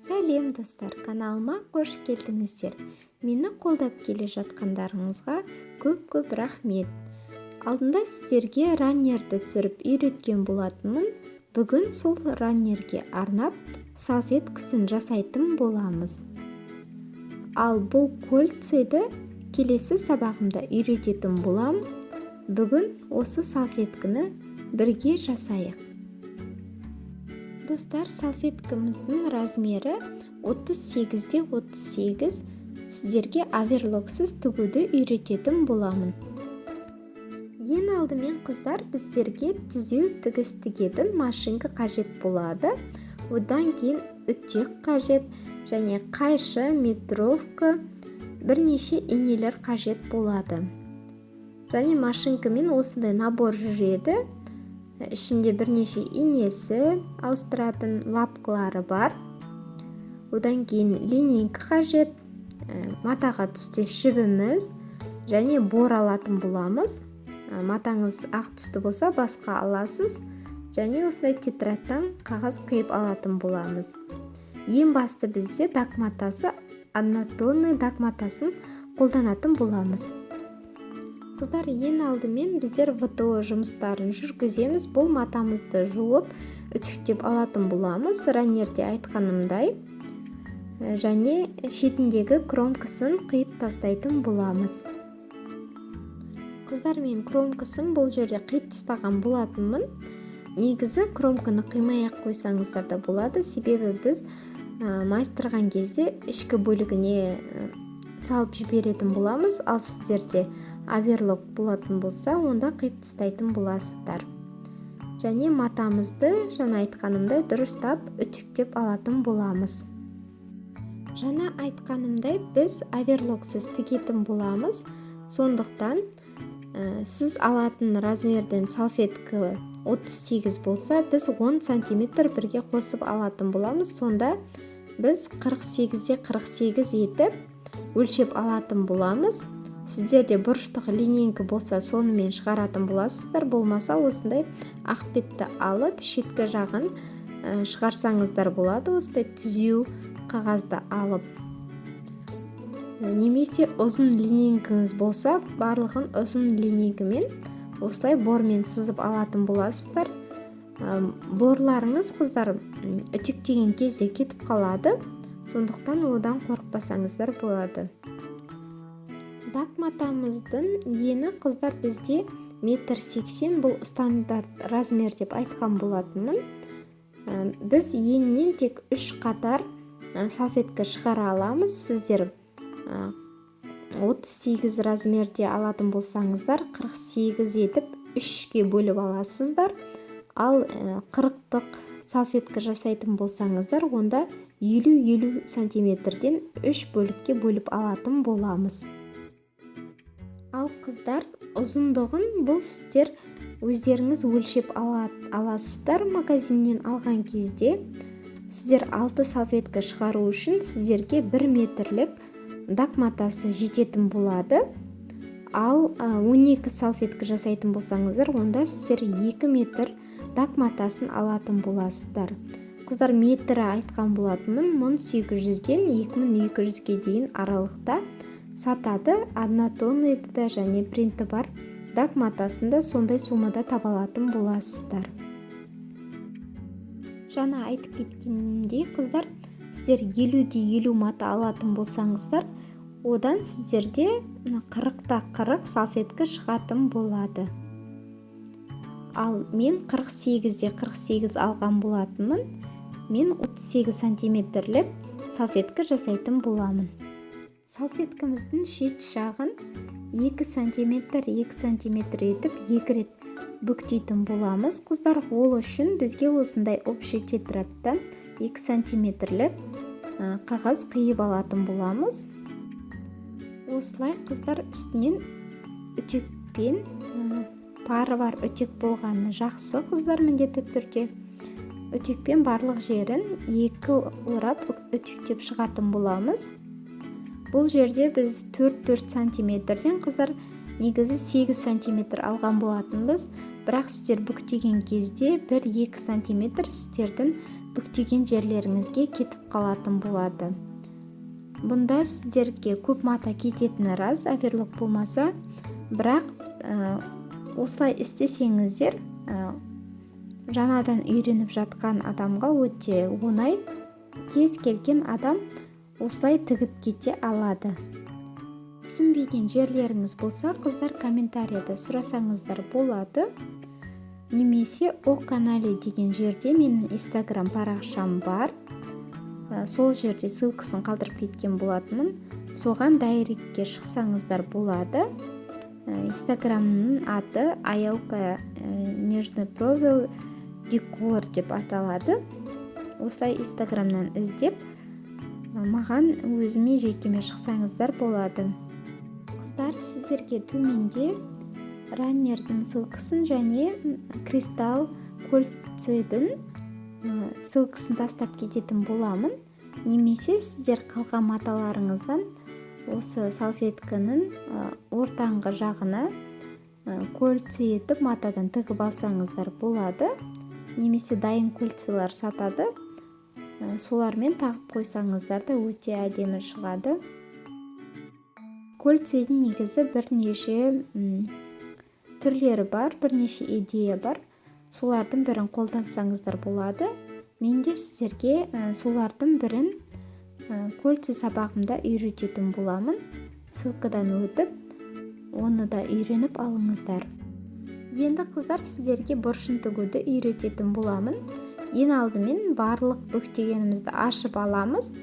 Сәлем достар, каналыма қош келдіңіздер. Мені қолдап келе жатқандарыңызға көп рахмет. Алдында сіздерге раннерді түсіріп үйреткен болатынмын. Бүгін сол раннерге арнап салфеткасын жасайтын боламыз. Ал бұл кольцеді келесі сабағымда үйрететін болам. Бүгін осы салфетканы бірге жасайық. Достар, салфеткамыздың размері 38-де 38. Сіздерге оверлоксыз тігуді үйрететін боламын. Ең алдымен қыздар, біздерге түзеу тігіс тігетін машинка қажет болады. Одан кейін үтек қажет және қайшы, метровка, бірнеше инелер қажет болады. Және машинкамен осындай набор жүреді. Ішінде бірнеше инесі, ауыстыратын лапкалары бар. Одан кейін линейка қажет, матаға түстес жібіміз және бор алатын боламыз. Матаңыз ақ түсті болса басқа аласыз. Және осындай тетрадтан қағаз қиып алатын боламыз. Ең басты бізде дак матасы, однотонный дак матасын қолданатын боламыз. Қыздар, ең алдымен біздер ВТО жұмыстарын жүргіземіз. Бұл матамызды жуып, үтіктеп алатын боламыз. Раннерде айтқанымдай. Және шетіндегі кромкасын қиып тастайтын боламыз. Қыздар, мен кромкасын бұл жерде қиып тастаған болатынмын. Негізі кромканы қимай-ақ қойсаңыздар да болады. Себебі біз майыстырған кезде ішкі бөлігіне салып жіберетін боламыз. Ал сіздерде оверлок болатын болса, онда қиып тастайтын боласыздар. Және матамызды жаңа айтқанымдай дұрыстап үтіктеп алатын боламыз. Жаңа айтқанымдай біз оверлоксыз тігетін боламыз. Сондықтан сіз алатын размерден салфетка 38 болса, біз 10 см бірге қосып алатын боламыз. Сонда біз 48-де 48 етіп өлшеп алатын боламыз. Сіздерде бұрыштық линейка болса, сонымен шығаратын боласыздар. Болмаса осындай ақ бетті алып, шеткі жағын шығарсаңыздар болады. Осындай түзеу қағазды алып. Немесе ұзын линейкаңыз болса, барлығын ұзын линейкамен осылай бормен сызып алатын боласыздар. Борларыңыз, қыздар, үтіктеген кезде кетіп қалады. Сондықтан одан қорықпасаңыздар болады. Дак матамыздың ені, қыздар, бізде 1,80 м, бұл стандарт размер деп айтқан болатынмын. Біз еннен тек 3 қатар салфетка шығара аламыз. Сіздер 38 размерде алатын болсаңыздар, 48 етіп 3-ке бөліп аласыздар. Ал 40-тық салфетка жасайтын болсаңыздар, онда 50-50 сантиметрден 3 бөлікке бөліп алатын боламыз. Ал қыздар, ұзындығын бұл сіздер өздеріңіз өлшеп аласыздар. Магазиннен алған кезде сіздер 6 салфетка шығару үшін сіздерге 1 метрлік дак матасы жететін болады. Ал 12 салфетка жасайтын болсаңыздар, онда сіздер 2 метр дак матасын алатын боласыздар. Қыздар, метрі айтқан болатынмын, 1800-ден 2200-ге дейін аралықта сатады. Однотонныйды да және принті бар дак матасында сондай суммада таба алатын боласыздар. Жаңа айтып кеткенімдей, қыздар, сіздер 50-де 50 мата алатын болсаңыздар, одан сіздерде 40-та 40 салфетка шығатын болады. Ал мен 48-де 48 алған болатынмын. Мен 38 сантиметрлік салфетка жасайтын боламын. Салфеткамыздың шет жағын 2 см етіп 2 рет бүктейтін боламыз. Қыздар, ол үшін бізге осындай общий тетрадтан 2 см-лік қағаз қиып алатын боламыз. Осылай, қыздар, үстінен үтекпен, пары бар үтек болғаны жақсы, қыздар, міндетті түрде. Үтекпен барлық жерін 2 орап үтектеп шығатын боламыз. Бұл жерде біз 4 сантиметрден, қыздар, негізі 8 сантиметр алған болатынбыз. Бірақ сіздер бүктеген кезде 1-2 сантиметр сіздердің бүктеген жерлеріңізге кетіп қалатын болады. Бұнда сіздерге көп мата кететіні рас, оверлок болмаса, бірақ осылай істесеңіздер жаңадан үйреніп жатқан адамға өте оңай, кез келген адам осылай тігіп кете алады. Түсінбеген жерлеріңіз болса, қыздар комментарияда сұрасаңыздар болады. Немесе о канале деген жерде менің инстаграм парақшам бар. Сол жерде ссылкасын қалдырып кеткен болатынмын. Соған дайректке шықсаңыздар болады. Инстаграмның аты Аяука нежный провел декор деп аталады. Осылай инстаграмнан іздеп, маған өзіме жекеме шықсаңыздар болады. Қыздар, сіздерге төменде раннердің ссылкасын және кристалл кольцойдың ссылкасын тастап кететін боламын. Немесе сіздер қалған маталарыңыздан осы салфетканың ортаңғы жағына кольцо етіп матадан тігіп алсаңыздар болады. Немесе дайын кольцолар сатады. Солармен тағып қойсаңыздар да өте әдемі шығады. Кольцоның негізі бірнеше түрлері бар, бірнеше идея бар. Солардың бірін қолдансаңыздар болады. Мен де сіздерге солардың бірін кольцо сабағымда үйрететін боламын. Ссылкадан өтіп, оны да үйреніп алыңыздар. Енді қыздар, сіздерге бұрышын тігуді үйрететін боламын. Ең алдымен барлық бүктегенімізді ашып аламыз.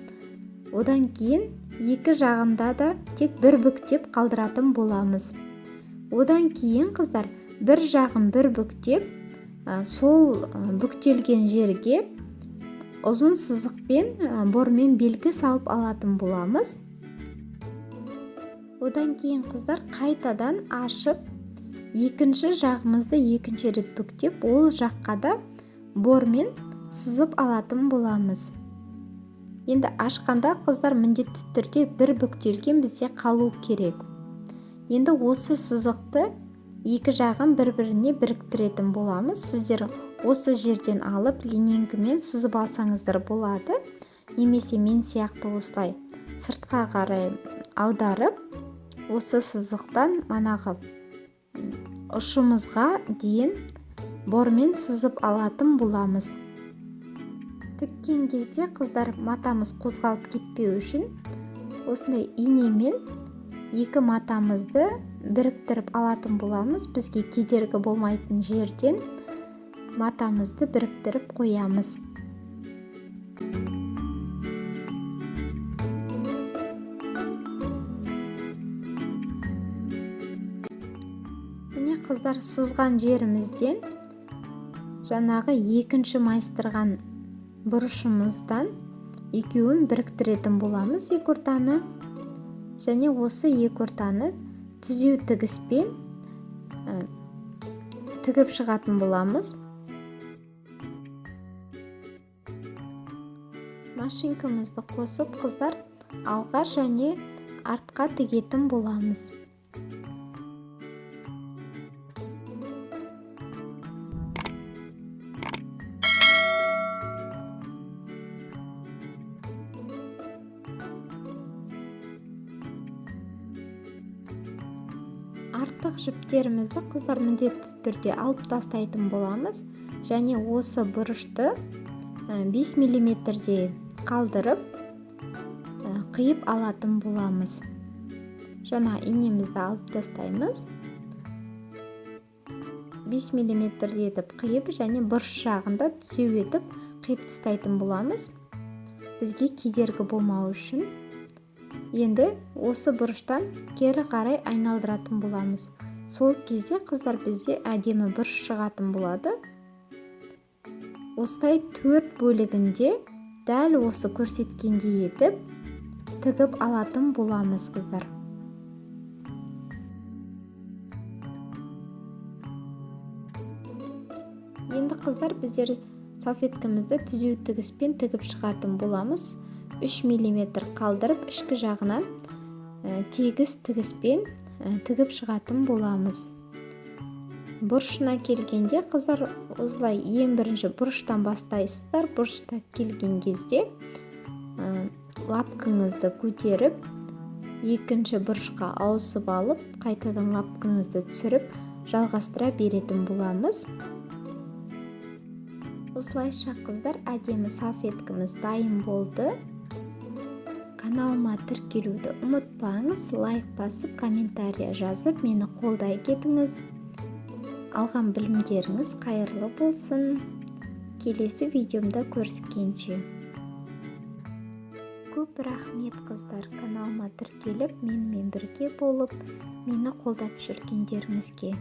Одан кейін екі жағында да тек бір бүктеп қалдыратын боламыз. Одан кейін қыздар, бір жағын бір бүктеп, сол бүктелген жерге ұзын сызықпен бормен белгі салып алатын боламыз. Одан кейін қыздар, қайтадан ашып, екінші жағымызды екінші рет бүктеп, ол жаққа да бормен сызып алатын боламыз. Енді ашқанда қыздар, міндетті түрде бір бүктелген бізде қалу керек. Енді осы сызықты екі жағын бір-біріне біріктіретін боламыз. Сіздер осы жерден алып линейкамен сызып алсаңыздар болады. Немесе мен сияқты осылай сыртқа қарай аударып, осы сызықтан манағы ұшымызға дейін бормен сызып алатын боламыз. Тіккен кезде қыздар, матамыз қозғалып кетпеу үшін осындай инемен екі матамызды біріктіріп алатын боламыз. Бізге кедергі болмайтын жерден матамызды біріктіріп қоямыз. Міне қыздар, сызған жерімізден жаңағы екінші майыстырған бұрышымыздан екеуін біріктіретін боламыз, екі ортаны. Және осы екі ортаны түзеу тігіспен тігіп шығатын боламыз. Машинкамызды қосып қыздар, алға және артқа тігетін боламыз. Артық жіптерімізді қыздар міндетті түрде алып тастайтын боламыз. Және осы бұрышты 5 мм қалдырып қиып алатын боламыз. Жаңа инемізді алып тастаймыз. 5 мм етіп қиып және бұрыш жағында түзеу етіп қиып тастайтын боламыз. Бізге кедергі болмау үшін. Енді осы бұрыштан кері қарай айналдыратын боламыз. Сол кезде қыздар, бізде әдемі бұрыш шығатын болады. Осылай 4 бөлігінде дәл осы көрсеткендей етіп тігіп алатын боламыз қыздар. Енді қыздар, біздер салфеткамызды түзеу тігіспен тігіп шығатын боламыз. 3 мм қалдырып, ішкі жағынан тегіс тігіспен тігіп шығатын боламыз. бұрышына келгенде қыздар осылай ең бірінші бұрыштан бастайсыздар. Бұрышта келген кезде лапкаңызды көтеріп екінші бұрышқа ауысып алып, қайтадан лапкаңызды түсіріп жалғастыра беретін боламыз. Осылайша қыздар, әдемі салфеткамыз дайын болды. Каналыма тіркелуді ұмытпаңыз, лайк басып, комментария жазып, мені қолдай кетіңіз. Алған білімдеріңіз қайырлы болсын. Келесі видеомда көріскенше. Көп рахмет қыздар, каналыма тіркеліп, менімен бірге болып, мені қолдап жүргендеріңізге.